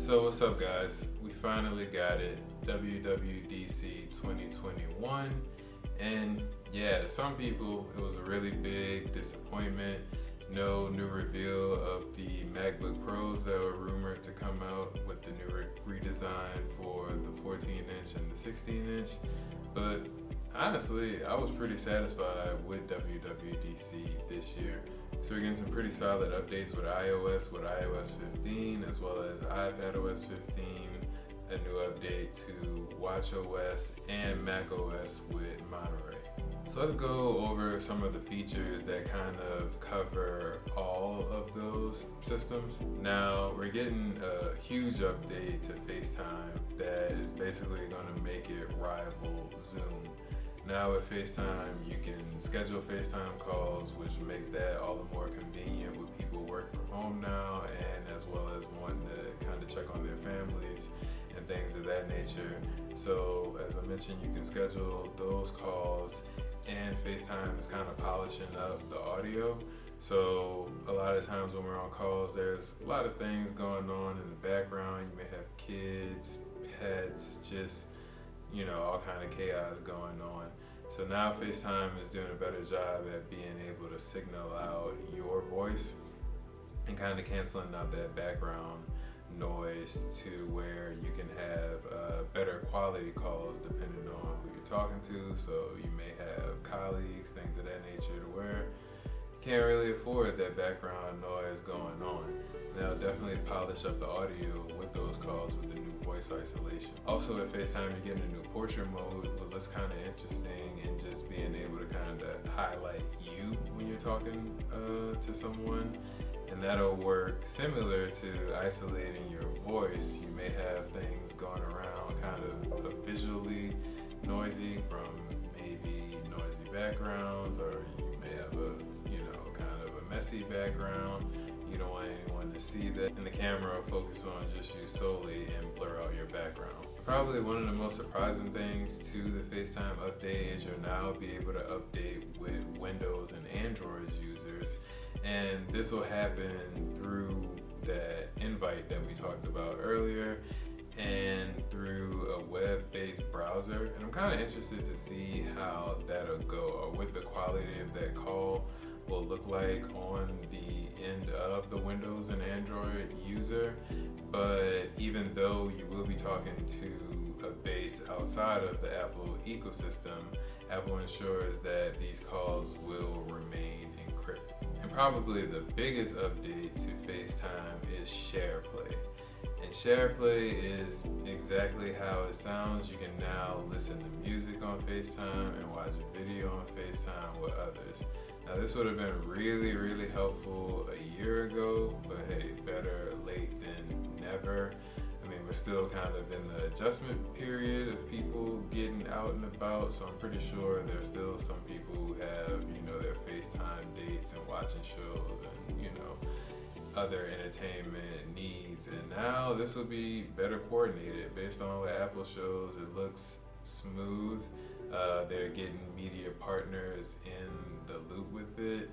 So what's up guys? We finally got it, WWDC 2021, and yeah, to some people it was a really big disappointment. No new reveal of the Macbook Pros that were rumored to come out with the new redesign for the 14-inch and the 16-inch, but honestly, I was pretty satisfied with WWDC this year. So we're getting some pretty solid updates with iOS 15, as well as iPadOS 15, a new update to watchOS and macOS with Monterey. So let's go over some of the features that kind of cover all of those systems. Now, we're getting a huge update to FaceTime that is basically going to make it rival Zoom. Now with FaceTime, you can schedule FaceTime calls, which makes that all the more convenient with people working from home now, and as well as wanting to kind of check on their families and things of that nature. So as I mentioned, you can schedule those calls, and FaceTime is kind of polishing up the audio. So a lot of times when we're on calls, there's a lot of things going on in the background. You may have kids, pets, just all kind of chaos going on. So now FaceTime is doing a better job at being able to signal out your voice and kind of canceling out that background noise to where you can have better quality calls depending on who you're talking to. So you may have colleagues, things of that nature, to where you can't really afford that background noise going on. They'll definitely polish up the audio with those calls with the new voice isolation. Also with FaceTime, you're getting a new portrait mode, which looks kind of interesting, and just being able to kind of highlight you when you're talking to someone. And that'll work similar to isolating your voice. You may have things going around kind of visually noisy from maybe noisy backgrounds, or you may have a kind of a messy background. You don't want anyone to see that, and the camera will focus on just you solely and blur out your background. Probably one of the most surprising things to the FaceTime update is you'll now be able to update with Windows and Android users, and this will happen through that invite that we talked about earlier and through a web-based browser. And I'm kind of interested to see how that'll go, or what the quality of that call will look like on the end of the Windows and Android user. But even though you will be talking to a base outside of the Apple ecosystem, Apple ensures that these calls will remain encrypted. And probably the biggest update to FaceTime is SharePlay. And SharePlay is exactly how it sounds. You can now listen to music on FaceTime and watch a video on FaceTime with others. Now this would have been really, really helpful a year ago, but hey, better late than never. I mean, we're still kind of in the adjustment period of people getting out and about, so I'm pretty sure there's still some people who have, their FaceTime dates and watching shows and, other entertainment needs. And now this will be better coordinated based on what Apple shows. It looks smooth. They're getting media partners in the loop with it.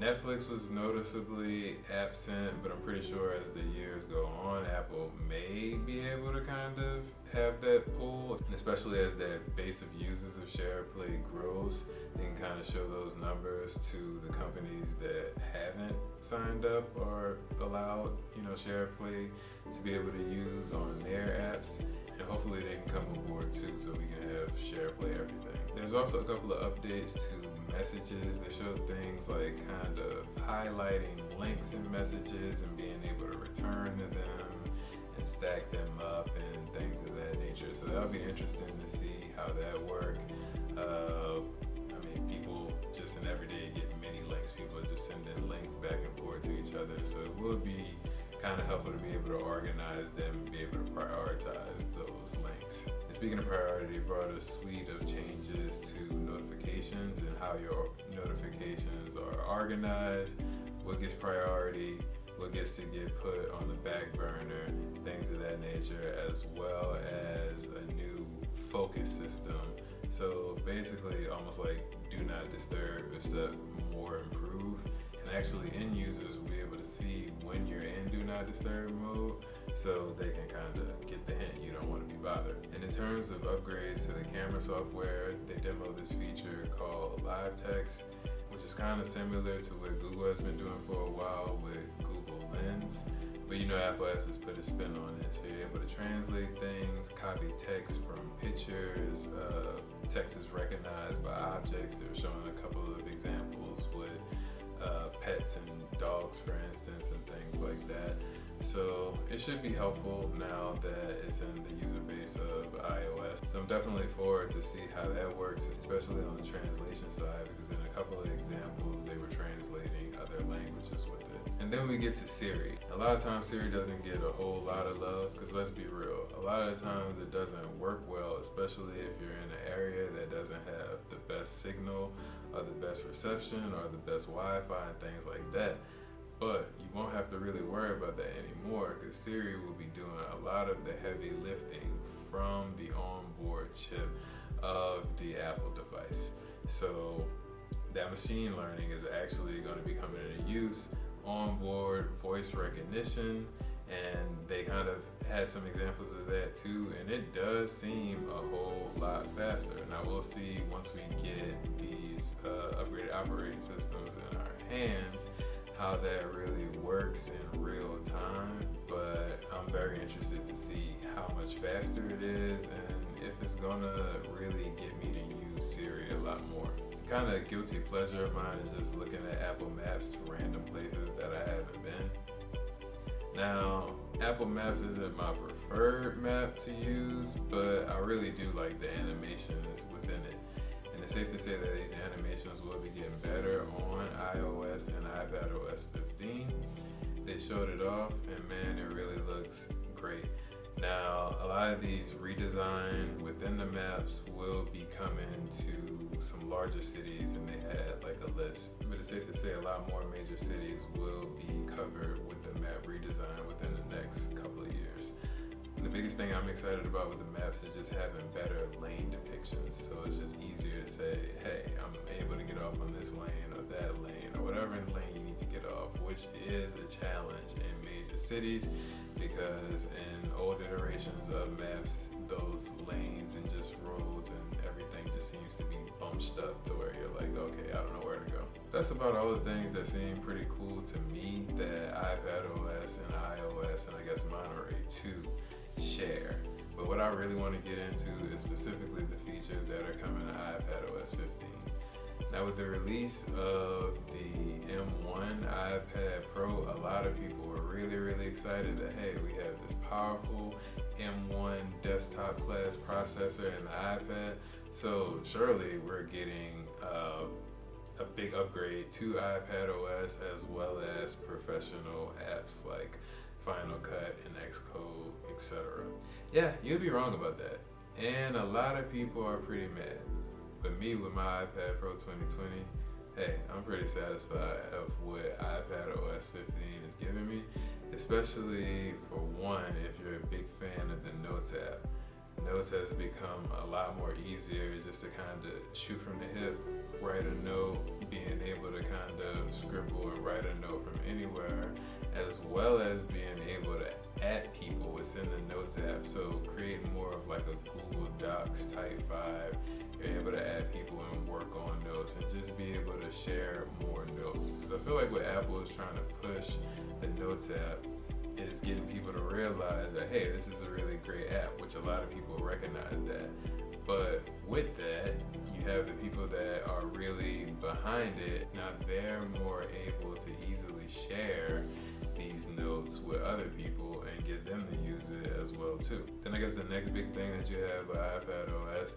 Netflix was noticeably absent, but I'm pretty sure as the years go on, Apple may be able to kind of have that pull, and especially as that base of users of SharePlay grows, they can kind of show those numbers to the companies that haven't signed up or allowed, SharePlay to be able to use on their apps. And hopefully they can come aboard too, so we can have SharePlay everything. There's also a couple of updates to messages. They showed things like kind of highlighting links in messages and being able to return to them and stack them up and things of that nature. So that'll be interesting to see how that works. People just in everyday get many links. People are just sending links back and forth to each other. So it will be kind of helpful to be able to organize them and be able to prioritize those links. And speaking of priority, it brought a suite of changes to notifications and how your notifications are organized, what gets priority, what gets to get put on the back burner, things of that nature, as well as a new focus system. So basically almost like do not disturb, except more improve. And actually end users will be able to see when you're in do not disturb mode. so they can kind of get the hint you don't want to be bothered. And in terms of upgrades to the camera software, they demo this feature called Livetext, which is kind of similar to what Google has been doing for a while with Google Lens. But Apple has just put a spin on it, so you're able to translate things, copy text from pictures, text is recognized by objects. They were showing a couple of examples with pets and dogs, for instance, and things like that. So it should be helpful now that it's in the user base of iOS. So I'm definitely forward to see how that works, especially on the translation side, because in a couple of examples they were translating other languages with it. And then we get to Siri. A lot of times Siri doesn't get a whole lot of love, because let's be real, a lot of the times it doesn't work well, especially if you're in an area that doesn't have the best signal or the best reception or the best Wi-Fi and things like that. But you won't have to really worry about that anymore, because Siri will be doing a lot of the heavy lifting from the onboard chip of the Apple device. So that machine learning is actually going to be coming into use, onboard voice recognition, and they kind of had some examples of that too, and it does seem a whole lot faster. Now we'll see once we get these upgraded operating systems in our hands how that really works in real time, but I'm very interested to see how much faster it is and if it's gonna really get me to use Siri a lot more. Kind of guilty pleasure of mine is just looking at Apple Maps to random places that I haven't been. Now, Apple Maps isn't my preferred map to use, but I really do like the animations within it. And it's safe to say that these animations will be getting better on iOS and iPadOS 15. They showed it off, and man, it really looks great. Now, a lot of these redesign within the maps will be coming to some larger cities, and they had like a list. But it's safe to say a lot more major cities will be covered with the map redesign within the next couple of years. And the biggest thing I'm excited about with the maps is just having better lane depictions. So it's just easier to say, hey, I'm able to get off on this lane or that lane or whatever lane you need to get off, which is a challenge in major cities, because in old iterations of maps, those lanes and just roads and everything just seems to be bunched up to where you're like, okay, I don't know where to go. That's about all the things that seem pretty cool to me that iPadOS and iOS and I guess Monterey 2 share. But what I really want to get into is specifically the features that are coming to iPadOS 15. Now with the release of the M1 iPad Pro, a lot of people were really excited that, hey, we have this powerful M1 desktop class processor in the iPad, so surely we're getting a big upgrade to iPadOS as well as professional apps like Final Cut and Xcode, etc. Yeah, you'd be wrong about that. And a lot of people are pretty mad. But me with my iPad Pro 2020, hey, I'm pretty satisfied of what iPadOS 15 is giving me, especially for one, if you're a big fan of the Notes app. Notes has become a lot more easier just to kind of shoot from the hip, write a note, being able to kind of scribble and write a note from anywhere, as well as being able to add people within the Notes app. So creating more of like a Google Docs type vibe. You're able to add people and work on notes and just be able to share more notes. Because I feel like what Apple is trying to push the Notes app is getting people to realize that, hey, this is a really great app, which a lot of people recognize that. But with that, you have the people that are really behind it. Now they're more able to easily share these notes with other people and get them to use it as well too. Then I guess the next big thing that you have with iPadOS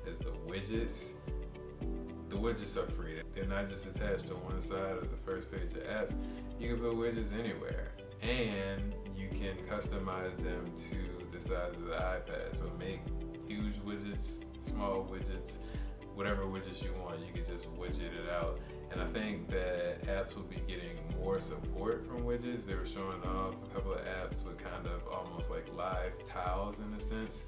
is the widgets. The widgets are free. They're not just attached to one side of the first page of apps. You can put widgets anywhere, and you can customize them to the size of the iPad. So make huge widgets, small widgets, whatever widgets you want, you can just widget it out. And I think that apps will be getting more support from widgets. They were showing off a couple of apps with kind of almost like live tiles in a sense.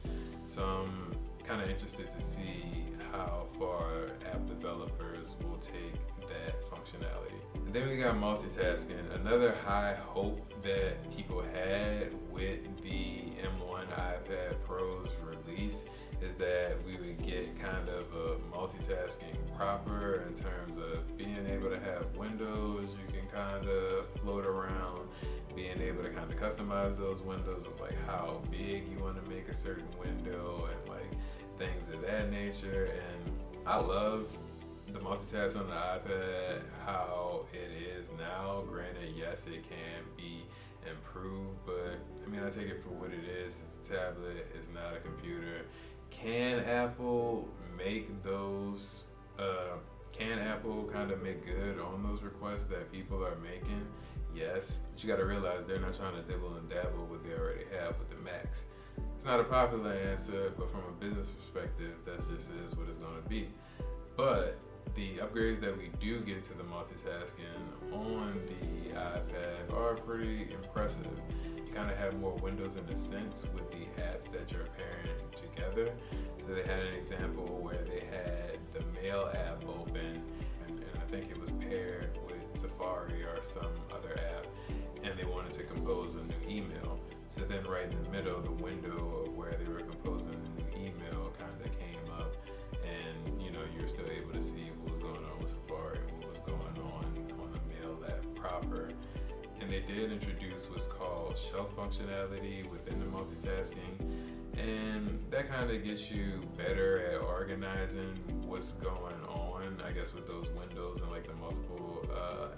So I'm kind of interested to see how far app developers will take that functionality. And then we got multitasking, another high hope that people had with the kind of multitasking proper in terms of being able to have windows you can kind of float around, being able to kind of customize those windows of like how big you want to make a certain window and like things of that nature. And I love the multitask on the iPad, how it is now. Granted, yes, it can be improved, but I mean, I take it for what it is. It's a tablet, it's not a computer. Can Apple make those, can Apple kind of make good on those requests that people are making? Yes, but you gotta realize they're not trying to dibble and dabble with what they already have with the Macs. It's not a popular answer, but from a business perspective, that just is what it's gonna be. But the upgrades that we do get to the multitasking on the iPad are pretty impressive. You kind of have more windows in a sense with the apps that you're pairing together. So they had an example where they had the Mail app open, and I think it was paired with Safari or some other app, and they wanted to compose a new email. So then right in the middle, the window of where they were composing the new email kind of came up, and you're still able to see what was going on with Safari and what was going on the Mail app proper. And they did introduce what's called shelf functionality within the multitasking, and that kind of gets you better at organizing what's going on, I guess, with those windows and like the multiple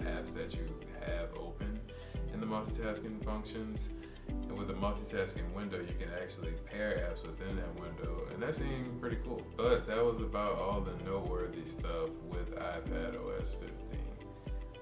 apps that you have open in the multitasking functions. And with the multitasking window, you can actually pair apps within that window, and that seemed pretty cool. But that was about all the noteworthy stuff with iPadOS 15,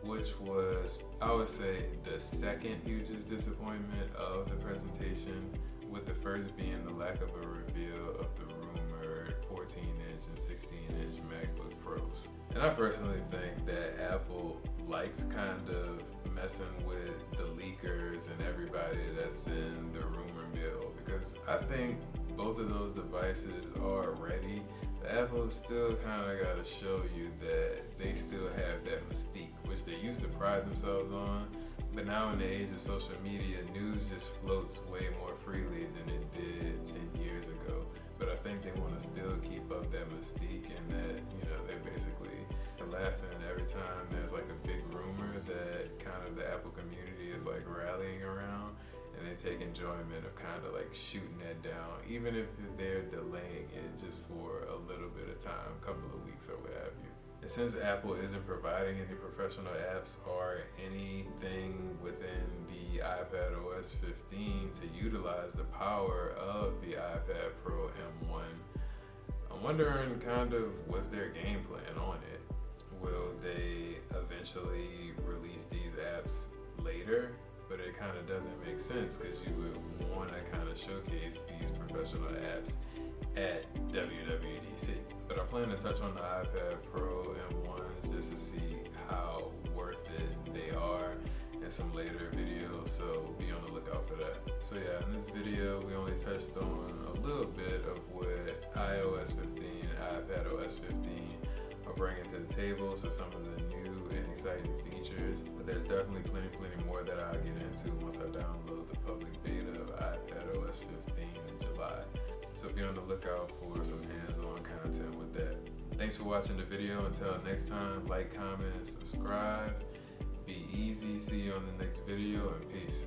which was, I would say, the second hugest disappointment of the presentation, with the first being the lack of a reveal of the rumored 14-inch and 16-inch Macbook Pros. And I personally think that Apple likes kind of messing with the leakers and everybody that's in the rumor mill, because I think both of those devices are ready, but Apple still kind of got to show you that they still have that mystique, which they used to pride themselves on. But now in the age of social media, news just floats way more freely than it did 10 years ago. But I think they want to still keep up that mystique, and that, they're basically laughing every time there's like a big rumor that kind of the Apple community is like rallying around, and they take enjoyment of kind of like shooting that down, even if they're delaying it just for a little bit of time, a couple of weeks or what have you. And since Apple isn't providing any professional apps or anything within the iPadOS 15 to utilize the power of the iPad Pro M1, I'm wondering kind of what's their game plan on it. Will they eventually release these apps later? But it kind of doesn't make sense, because you would want to kind of showcase these professional apps at WWDC. But I plan to touch on the iPad Pro M1s just to see how worth it they are in some later videos, so be on the lookout for that. So yeah, in this video we only touched on a little bit of what iOS 15 and iPadOS 15 are bringing to the table, so some of the new and exciting features. But there's definitely plenty more that I'll get into once I download the public beta of iPadOS 15 in July. So be on the lookout for some hands-on content with that. Thanks for watching the video. Until next time, like, comment, and subscribe. Be easy. See you on the next video, and peace.